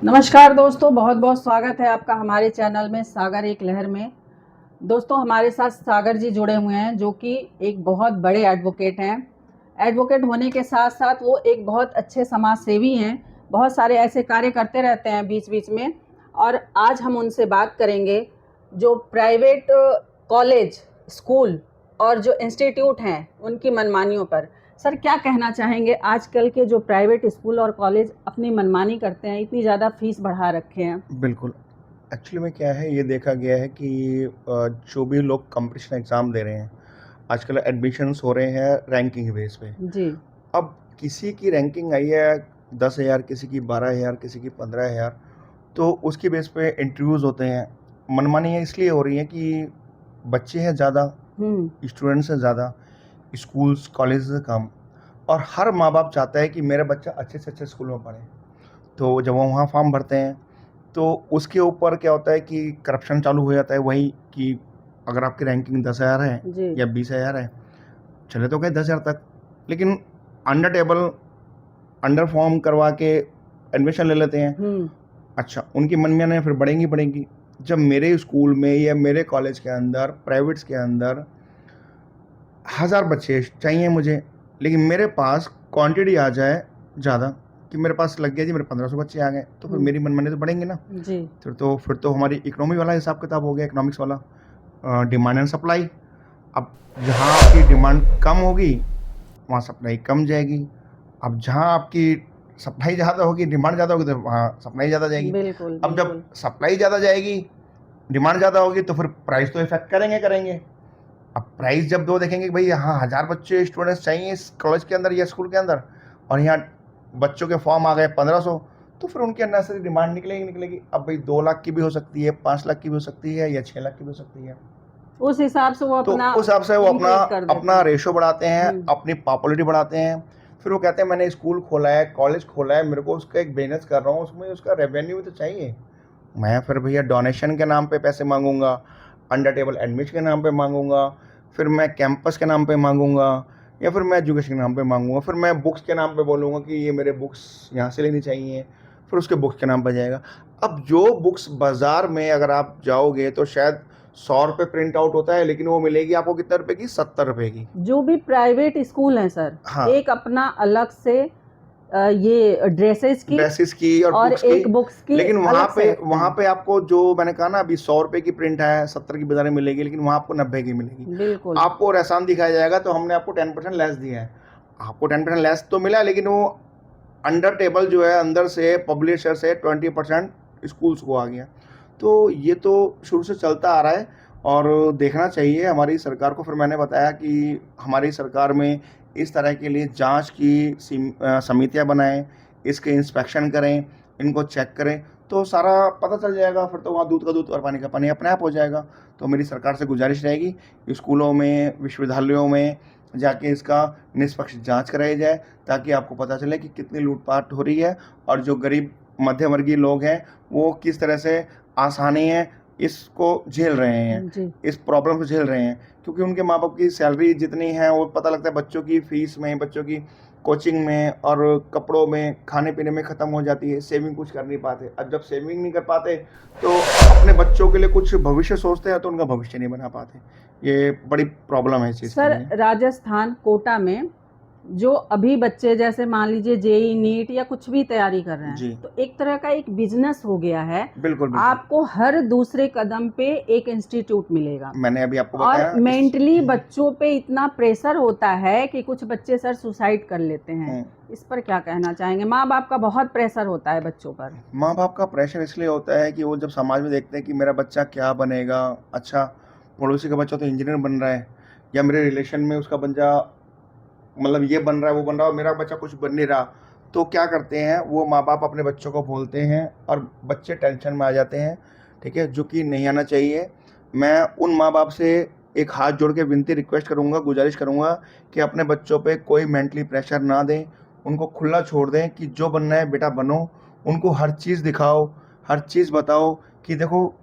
नमस्कार दोस्तों, बहुत बहुत स्वागत है आपका हमारे चैनल में सागर एक लहर में। दोस्तों, हमारे साथ सागर जी जुड़े हुए हैं जो कि एक बहुत बड़े एडवोकेट हैं। एडवोकेट होने के साथ साथ वो एक बहुत अच्छे समाज सेवी हैं। बहुत सारे ऐसे कार्य करते रहते हैं बीच बीच में। और आज हम उनसे बात करेंगे जो प्राइवेट कॉलेज, स्कूल और जो इंस्टीट्यूट हैं उनकी मनमानियों पर। सर, क्या कहना चाहेंगे? आजकल के जो प्राइवेट स्कूल और कॉलेज अपनी मनमानी करते हैं, इतनी ज़्यादा फीस बढ़ा रखे हैं। बिल्कुल। एक्चुअली में क्या है, ये देखा गया है कि जो भी लोग कॉम्पिटिशन एग्ज़ाम दे रहे हैं, आजकल एडमिशन्स हो रहे हैं रैंकिंग बेस पे। जी। अब किसी की रैंकिंग आई है 10,000, किसी की 12,000, किसी की 15,000, तो उसकी बेस पे इंटरव्यूज़ होते हैं। मनमानियाँ इसलिए हो रही हैं कि बच्चे हैं ज़्यादा, स्टूडेंट्स हैं ज़्यादा, स्कूल्स, कॉलेजेस कम, और हर माँ-बाप चाहता है कि मेरा बच्चा अच्छे से अच्छे स्कूल में पढ़े। तो जब वो वहाँ फॉर्म भरते हैं, तो उसके ऊपर क्या होता है कि करप्शन चालू हो जाता है। वही कि अगर आपकी रैंकिंग 10,000 है जी। या 20,000 है, चले तो गए 10,000 तक, लेकिन अंडर टेबल, अंडर फॉर्म करवा के एडमिशन ले लेते हैं। अच्छा, उनकी मनमानियाँ फिर बढ़ेंगी बढ़ेंगी। जब मेरे स्कूल में या मेरे कॉलेज के अंदर, प्राइवेट्स के अंदर 1000 बच्चे चाहिए मुझे, लेकिन मेरे पास क्वांटिटी आ जाए ज़्यादा, कि मेरे पास लग गया जी मेरे 1500 बच्चे आ गए, तो फिर मेरी मनमानी तो बढ़ेंगी ना। जी। फिर तो हमारी इकोनॉमी वाला हिसाब किताब हो गया, इकोनॉमिक्स वाला, डिमांड एंड सप्लाई। अब जहाँ आपकी डिमांड कम होगी, वहाँ सप्लाई कम जाएगी। अब जहाँ आपकी सप्लाई ज़्यादा होगी, डिमांड ज़्यादा होगी, तो वहाँ सप्लाई ज़्यादा जाएगी। बिल्कुल, अब जब बिल्कुल। सप्लाई ज़्यादा जाएगी, डिमांड ज़्यादा होगी, तो फिर प्राइस तो इफेक्ट करेंगे। अब प्राइस जब दो देखेंगे कि भाई यहाँ 1000 बच्चे स्टूडेंट्स चाहिए इस कॉलेज के अंदर या स्कूल के अंदर, और यहाँ बच्चों के फॉर्म आ गए 1500, तो फिर उनकी अननेसेसरी डिमांड निकलेगी। अब भाई 2 लाख की भी हो सकती है, 5 लाख की भी हो सकती है, या 6 लाख की भी हो सकती है। उस हिसाब से वो तो अपना उस हिसाब से वो अपना इंक्रीज कर देते अपना हैं। रेशो बढ़ाते हैं, हुँ। अपनी पॉपुलैरिटी बढ़ाते हैं। फिर वो कहते हैं मैंने स्कूल खोला है, कॉलेज खोला है, मेरे को उसका एक बिजनेस कर रहा हूँ, उसमें उसका रेवेन्यू भी तो चाहिए। मैं फिर भैया डोनेशन के नाम पे पैसे मांगूंगा, अंडर टेबल एडमिशन के नाम पे मांगूंगा, फिर मैं कैंपस के नाम पे मांगूंगा, या फिर मैं एजुकेशन के नाम पे मांगूंगा, फिर मैं बुक्स के नाम पे बोलूँगा कि ये मेरे बुक्स यहाँ से लेनी चाहिए, फिर उसके बुक्स के नाम पे जाएगा। अब जो बुक्स बाज़ार में अगर आप जाओगे तो शायद 100 रुपये प्रिंट आउट होता है, लेकिन वो मिलेगी आपको कितने रुपए की? 70 रुपये की। जो भी प्राइवेट स्कूल हैं सर, हाँ, एक अपना अलग से ये ड्रेसेस की ड्रेसेस की और और बुक्स की। एक बुक्स की लेकिन वहाँ अलग से पे रखते वहाँ हैं। पे आपको जो मैंने कहा ना, अभी 100 रुपये की प्रिंट है, 70 की बाज़ार में मिलेगी, लेकिन वहाँ आपको 90 की मिलेगी। बिल्कुल। आपको और एहसान दिखाया जाएगा, तो हमने आपको 10% लेस दिया है। आपको 10% लेस तो मिला, लेकिन वो अंडर टेबल जो है, अंदर से पब्लिशर से 20% स्कूल्स को आ गया। तो ये तो शुरू से चलता आ रहा है, और देखना चाहिए हमारी सरकार को। फिर मैंने बताया कि हमारी सरकार में इस तरह के लिए जांच की समितियां बनाएं, इसके इंस्पेक्शन करें, इनको चेक करें, तो सारा पता चल जाएगा। फिर तो वहाँ दूध का दूध और पानी का पानी अपने आप हो जाएगा। तो मेरी सरकार से गुजारिश रहेगी, स्कूलों में, विश्वविद्यालयों में जाके इसका निष्पक्ष जांच कराई जाए, ताकि आपको पता चले कि कितनी लूटपाट हो रही है, और जो गरीब मध्यम वर्गीय लोग हैं वो किस तरह से आसानी है इसको झेल रहे हैं, जी। इस प्रॉब्लम को झेल रहे हैं। क्योंकि उनके माँ बाप की सैलरी जितनी है, वो पता लगता है बच्चों की फीस में, बच्चों की कोचिंग में और कपड़ों में, खाने पीने में ख़त्म हो जाती है। सेविंग कुछ कर नहीं पाते। अब जब सेविंग नहीं कर पाते, तो अपने बच्चों के लिए कुछ भविष्य सोचते हैं, तो उनका भविष्य नहीं बना पाते। ये बड़ी प्रॉब्लम है इस चीज़ के सर, लिए। राजस्थान कोटा में जो अभी बच्चे जैसे मान लीजिए जेई नीट या कुछ भी तैयारी कर रहे जी, हैं, तो एक तरह का एक बिजनेस हो गया है। बिल्कुल, बिल्कुल। आपको हर दूसरे कदम पे एक इंस्टीट्यूट मिलेगा। मैंने अभी आपको और बताया इस मेंटली बच्चों पे इतना प्रेशर होता है कि कुछ बच्चे सर सुसाइड कर लेते हैं। हुँ। इस पर क्या कहना चाहेंगे? माँ बाप का बहुत प्रेशर होता है बच्चों पर। माँ बाप का प्रेशर इसलिए होता है कि वो जब समाज में देखते हैं कि मेरा बच्चा क्या बनेगा, अच्छा पड़ोसी का बच्चा तो इंजीनियर बन रहा है, या मेरे रिलेशन में उसका बच्चा मतलब ये बन रहा है, वो बन रहा है, और मेरा बच्चा कुछ बन नहीं रहा, तो क्या करते हैं वो माँ बाप अपने बच्चों को बोलते हैं, और बच्चे टेंशन में आ जाते हैं। ठीक है, जो कि नहीं आना चाहिए। मैं उन माँ बाप से एक हाथ जोड़ के विनती रिक्वेस्ट करूँगा, गुजारिश करूँगा कि अपने बच्चों पे कोई मेंटली प्रेशर ना दें, उनको खुला छोड़ दें कि जो बनना है बेटा बनो। उनको हर चीज़ दिखाओ, हर चीज़ बताओ कि देखो,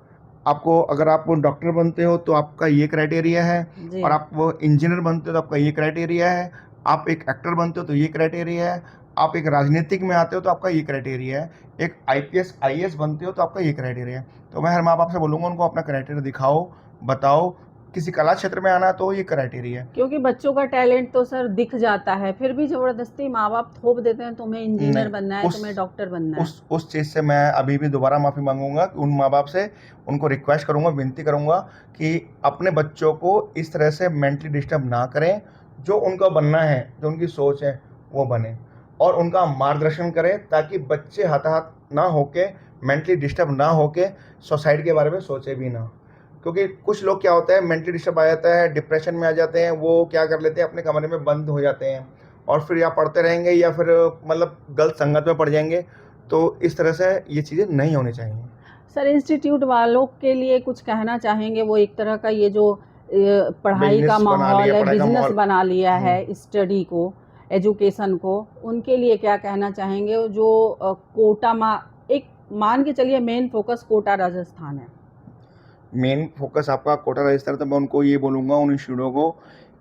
आपको अगर आप डॉक्टर बनते हो तो आपका ये क्राइटेरिया है, जी। और आप वो इंजीनियर बनते हो तो आपका ये क्राइटेरिया है, आप एक एक्टर बनते हो तो ये क्राइटेरिया है, आप एक राजनीतिक में आते हो तो आपका ये क्राइटेरिया है, एक आईपीएस आईएएस बनते हो तो आपका ये क्राइटेरिया है। तो मैं हर माँ बाप से बोलूँगा उनको अपना क्राइटेरिया दिखाओ, बताओ, किसी कला क्षेत्र में आना है तो ये क्राइटेरिया है। क्योंकि बच्चों का टैलेंट तो सर दिख जाता है, फिर भी ज़बरदस्ती माँ बाप थोप देते हैं तुम्हें इंजीनियर नहीं, बनना है, उस तुम्हें डॉक्टर बनना है। उस चीज़ से मैं अभी भी दोबारा माफ़ी माँगूँगा कि उन माँ-बाप से, उनको रिक्वेस्ट करूँगा, विनती करूँगा कि अपने बच्चों को इस तरह से मेंटली डिस्टर्ब ना करें। जो उनका बनना है, जो उनकी सोच है, वो बने और उनका मार्गदर्शन करें ताकि बच्चे हताहत ना होके, मेंटली डिस्टर्ब ना होके सोसाइटी के बारे में सोचे भी ना। क्योंकि कुछ लोग क्या होता है मेंटली डिस्टर्ब आ जाता है, डिप्रेशन में आ जाते हैं, वो क्या कर लेते हैं अपने कमरे में बंद हो जाते हैं और फिर या पढ़ते रहेंगे या फिर मतलब गलत संगत में पड़ जाएँगे। तो इस तरह से ये चीज़ें नहीं होनी चाहिए। सर इंस्टीट्यूट वालों के लिए कुछ कहना चाहेंगे? वो एक तरह का ये जो पढ़ाई का बिज़नेस बना माहौल लिया, है, पढ़ाई का बिज़नेस माहौल। बना लिया हुँ। है स्टडी को, एजुकेशन को, उनके लिए क्या कहना चाहेंगे? जो कोटा एक मान के चलिए मेन फोकस कोटा राजस्थान है। मेन फोकस आपका कोटा राजस्थान, तो मैं उनको ये बोलूँगा उन इंस्टीट्यूटों को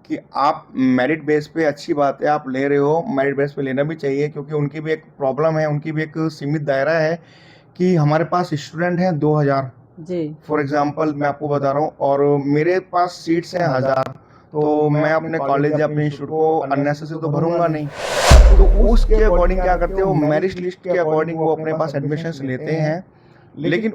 कि आप मेरिट बेस पे, अच्छी बात है आप ले रहे हो, मेरिट बेस पे लेना भी चाहिए क्योंकि उनकी भी एक प्रॉब्लम है, उनकी भी एक सीमित दायरा है कि हमारे पास स्टूडेंट हैं 2000 जी। फॉर एग्ज़ाम्पल मैं आपको बता रहा हूँ और मेरे पास सीट्स हैं 1000, तो मैं अपने कॉलेज या अपने इंस्टीट्यूट को अननेसेसरी तो भरूँगा नहीं। तो उसके अकॉर्डिंग क्या करते हो, मेरिट लिस्ट के अकॉर्डिंग वो अपने पास एडमिशन्स लेते हैं। लेकिन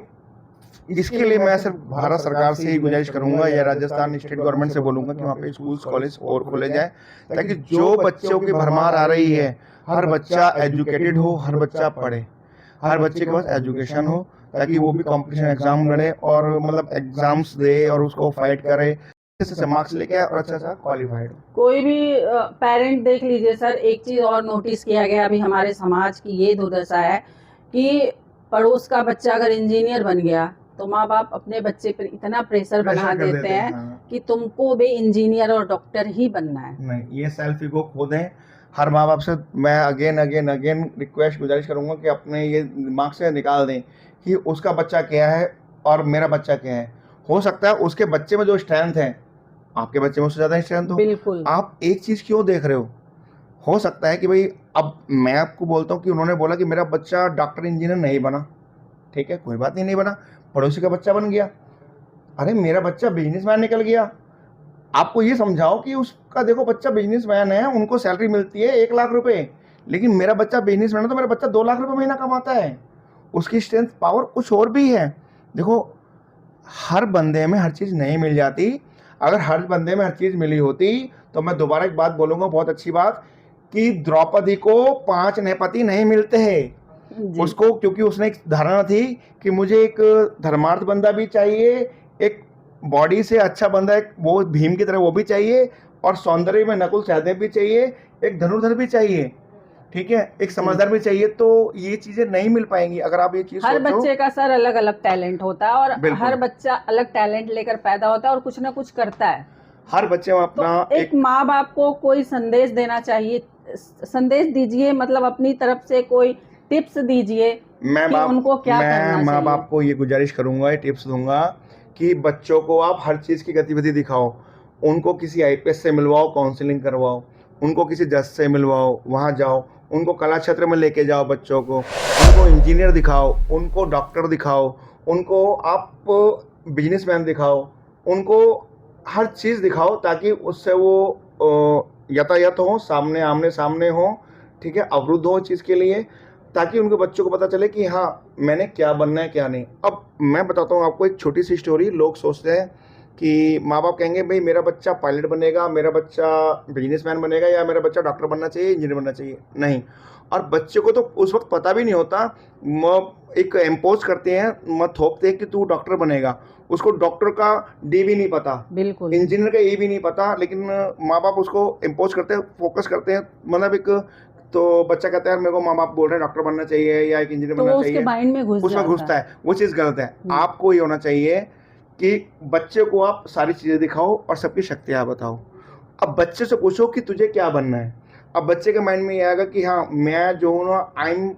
इसके लिए मैं सिर्फ भारत सरकार से ही गुजारिश करूंगा या राजस्थान स्टेट गवर्नमेंट से बोलूंगा कि वहाँ पे स्कूल्स कॉलेज और खोले जाए ताकि जो बच्चों की भरमार आ रही है, हर बच्चा एजुकेटेड हो, हर बच्चा पढ़े, हर बच्चे के पास एजुकेशन हो ताकि वो भी कंपटीशन एग्जाम लड़े और मतलब एग्जाम्स दे और उसको फाइट करे, अच्छे से मार्क्स लेके आए और अच्छा सा क्वालिफाइड हो। कोई भी पेरेंट देख लीजिए सर, एक चीज़ और नोटिस किया गया अभी हमारे समाज की ये दुर्दशा है कि पड़ोस का बच्चा अगर इंजीनियर बन गया तो माँ बाप अपने बच्चे पर इतना प्रेशर बना प्रेशर कर देते हैं हाँ। कि तुमको भी इंजीनियर और डॉक्टर ही बनना है। नहीं, ये सेल्फ ईगो खो दें। हर माँ बाप से मैं अगेन अगेन अगेन रिक्वेस्ट गुजारिश करूँगा कि अपने ये दिमाग से निकाल दें कि उसका बच्चा क्या है और मेरा बच्चा क्या है। हो सकता है उसके बच्चे में जो स्ट्रेंथ है, आपके बच्चे में उससे ज़्यादा स्ट्रेंथ हो। बिल्कुल। आप एक चीज़ क्यों देख रहे हो सकता है कि भाई अब मैं आपको बोलता हूँ कि उन्होंने बोला कि मेरा बच्चा डॉक्टर इंजीनियर नहीं बना, ठीक है, कोई बात नहीं, नहीं बना, पड़ोसी का बच्चा बन गया। अरे मेरा बच्चा बिजनेसमैन निकल गया। आपको ये समझाओ कि उसका देखो बच्चा बिजनेसमैन है, उनको सैलरी मिलती है 1 लाख रुपए, लेकिन मेरा बच्चा बिजनेसमैन है तो मेरा बच्चा 2 लाख रुपए महीना कमाता है। उसकी स्ट्रेंथ पावर कुछ और भी है। देखो, हर बंदे में हर चीज़ नहीं मिल जाती। अगर हर बंदे में हर चीज़ मिली होती तो मैं दोबारा एक बात बोलूँगा, बहुत अच्छी बात, कि द्रौपदी को 5 नए पति नहीं मिलते हैं। जी। उसको क्योंकि उसने एक धारणा थी कि मुझे एक धर्मार्थ बंदा भी चाहिए, एक बॉडी से अच्छा बंदा, एक वो भीम की तरह वो भी चाहिए और सौंदर्य में नकुल सहदेव भी चाहिए, एक धनुर्धर भी चाहिए, ठीक है, एक समझदार भी चाहिए। तो ये चीज़ें नहीं मिल पाएंगी अगर आप ये चीज़ हर सोचो। बच्चे का सर अलग अलग टैलेंट होता है और बिल्कुल। हर बच्चा अलग टैलेंट लेकर पैदा होता है और कुछ ना कुछ करता है। हर बच्चे में तो अपना एक माँ बाप को कोई संदेश देना चाहिए, संदेश दीजिए, मतलब अपनी तरफ से कोई टिप्स दीजिए कि उनको क्या करना मैं माँ चाहिए। बाप को ये गुजारिश करूँगा, ये टिप्स दूंगा कि बच्चों को आप हर चीज़ की गतिविधि दिखाओ, उनको किसी आईपीएस से मिलवाओ, काउंसलिंग करवाओ, उनको किसी जज से मिलवाओ, वहाँ जाओ, उनको कला क्षेत्र में लेके जाओ बच्चों को, उनको इंजीनियर दिखाओ, उनको डॉक्टर दिखाओ, उनको आप बिजनेसमैन दिखाओ, उनको हर चीज़ दिखाओ ताकि उससे वो यातायात हो, सामने आमने सामने हो, ठीक है, अवरुद्ध हो चीज़ के लिए, ताकि उनके बच्चों को पता चले कि हाँ मैंने क्या बनना है क्या नहीं। अब मैं बताता हूँ आपको एक छोटी सी स्टोरी। लोग सोचते हैं कि माँ बाप कहेंगे भाई मेरा बच्चा पायलट बनेगा, मेरा बच्चा बिजनेसमैन बनेगा या मेरा बच्चा डॉक्टर बनना चाहिए, इंजीनियर बनना चाहिए, नहीं। और बच्चे को तो उस वक्त पता भी नहीं होता, एक इम्पोज करते हैं, थोपते हैं कि तू डॉक्टर बनेगा, उसको डॉक्टर का डी भी नहीं पता, बिल्कुल। इंजीनियर का ए भी नहीं पता, लेकिन माँ बाप उसको इम्पोज करते हैं, फोकस करते हैं, मतलब एक तो बच्चा कहता है मेरे को माँ बाप बोल रहे हैं डॉक्टर बनना चाहिए या एक इंजीनियर तो बनना वो चाहिए, उसके माइंड में घुस उसमें जाता घुसता है, वो चीज़ गलत है। आपको ये होना चाहिए कि बच्चे को आप सारी चीज़ें दिखाओ और सबकी शक्तियाँ बताओ। अब बच्चे से पूछो कि तुझे क्या बनना है। अब बच्चे के माइंड में ये आएगा कि हाँ मैं जो हूँ ना, I am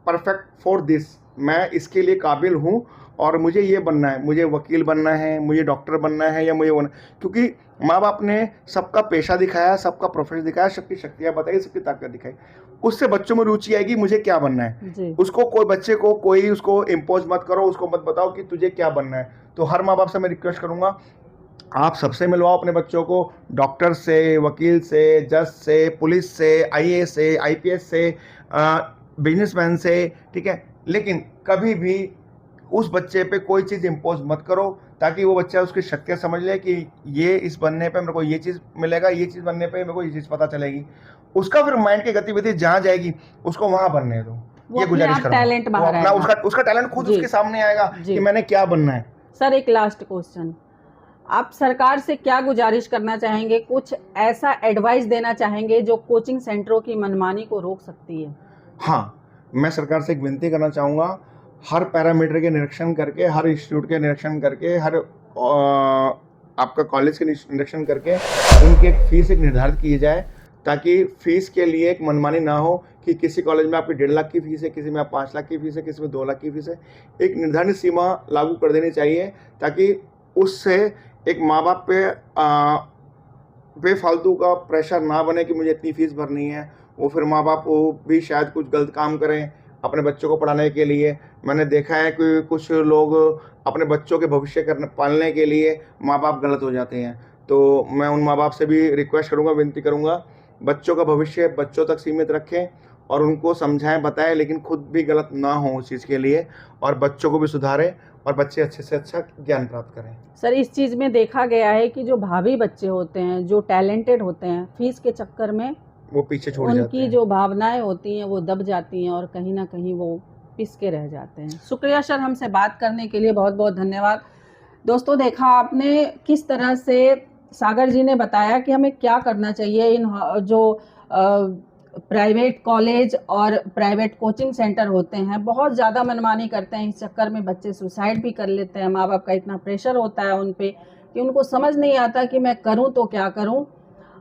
perfect for this, मैं इसके लिए काबिल हूँ और मुझे ये बनना है, मुझे वकील बनना है, मुझे डॉक्टर बनना है या मुझे बनना, क्योंकि माँ बाप ने सबका पेशा दिखाया, सबका प्रोफेशन दिखाया, सबकी शक्तियाँ बताई, सबकी ताकत दिखाई, उससे बच्चों में रुचि आएगी मुझे क्या बनना है। जी। उसको कोई बच्चे को कोई उसको इम्पोज मत करो, उसको मत बताओ कि तुझे क्या बनना है। तो हर माँ बाप से मैं रिक्वेस्ट करूँगा, आप सबसे मिलवाओ अपने बच्चों को, डॉक्टर से, वकील से, जज से, पुलिस से, आईएएस से, आईपीएस से, बिजनेसमैन से, ठीक है। लेकिन कभी भी उस बच्चे पे कोई चीज़ इम्पोज मत करो, ताकि वो बच्चा उसकी शक्तियाँ समझ ले कि ये इस बनने पे मेरे को ये चीज़ मिलेगा, ये चीज़ बनने पे मेरे को ये चीज़ पता चलेगी। उसका फिर माइंड की गतिविधि जहाँ जाएगी उसको वहाँ बनने दो, वो ये अपने गुजारिश आप करूँगा। टैलेंट वो बाहर अपना आएगा। उसका टैलेंट खुद जी। उसके सामने आएगा जी। कि मैंने क्या बनना है। सर, एक लास्ट क्वेश्चन, आप सरकार से क्या गुजारिश करना चाहेंगे, कुछ ऐसा एडवाइस देना चाहेंगे जो कोचिंग सेंटरों की मनमानी को रोक सकती है? हाँ, मैं सरकार से एक विनती करना चाहूँगा, हर पैरामीटर के निरीक्षण करके, हर इंस्टीट्यूट के निरीक्षण करके, हर आपका कॉलेज के निरीक्षण करके उनकी एक फ़ीस एक निर्धारित की जाए, ताकि फ़ीस के लिए एक मनमानी ना हो कि किसी कॉलेज में आपकी 1.5 लाख की फ़ीस है, किसी में आप 5 लाख की फ़ीस है, किसी में 2 लाख की फ़ीस है। एक निर्धारित सीमा लागू कर देनी चाहिए, ताकि उससे एक माँ बाप पे बेफालतू का प्रेशर ना बने कि मुझे इतनी फ़ीस भरनी है। वो फिर माँ बाप वो भी शायद कुछ गलत काम करें अपने बच्चों को पढ़ाने के लिए। मैंने देखा है कि कुछ लोग अपने बच्चों के भविष्य पालने के लिए माँ बाप गलत हो जाते हैं। तो मैं उन माँ बाप से भी रिक्वेस्ट करूँगा, विनती करूँगा, बच्चों का भविष्य बच्चों तक सीमित रखें और उनको समझाएं, बताएं, लेकिन खुद भी गलत ना हो उस चीज़ के लिए, और बच्चों को भी सुधारें और बच्चे अच्छे से अच्छा ज्ञान प्राप्त करें। सर, इस चीज़ में देखा गया है कि जो भावी बच्चे होते हैं, जो टैलेंटेड होते हैं, फीस के चक्कर में वो पीछे छोड़ जाते उनकी हैं। जो भावनाएं होती हैं वो दब जाती हैं और कहीं ना कहीं वो पिस के रह जाते हैं। शुक्रिया सर, हमसे बात करने के लिए बहुत बहुत धन्यवाद। दोस्तों, देखा आपने किस तरह से सागर जी ने बताया कि हमें क्या करना चाहिए। इन जो प्राइवेट कॉलेज और प्राइवेट कोचिंग सेंटर होते हैं, बहुत ज़्यादा मनमानी करते हैं, इस चक्कर में बच्चे सुसाइड भी कर लेते हैं। माँ बाप का इतना प्रेशर होता है उन पे कि उनको समझ नहीं आता कि मैं करूँ तो क्या करूँ,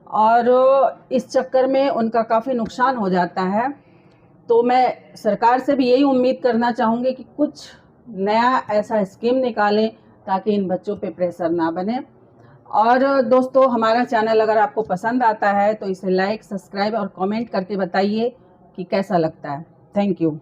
और इस चक्कर में उनका काफ़ी नुकसान हो जाता है। तो मैं सरकार से भी यही उम्मीद करना चाहूँगी कि कुछ नया ऐसा स्कीम निकालें ताकि इन बच्चों पे प्रेशर ना बने। और दोस्तों, हमारा चैनल अगर आपको पसंद आता है तो इसे लाइक, सब्सक्राइब और कमेंट करके बताइए कि कैसा लगता है। Thank you.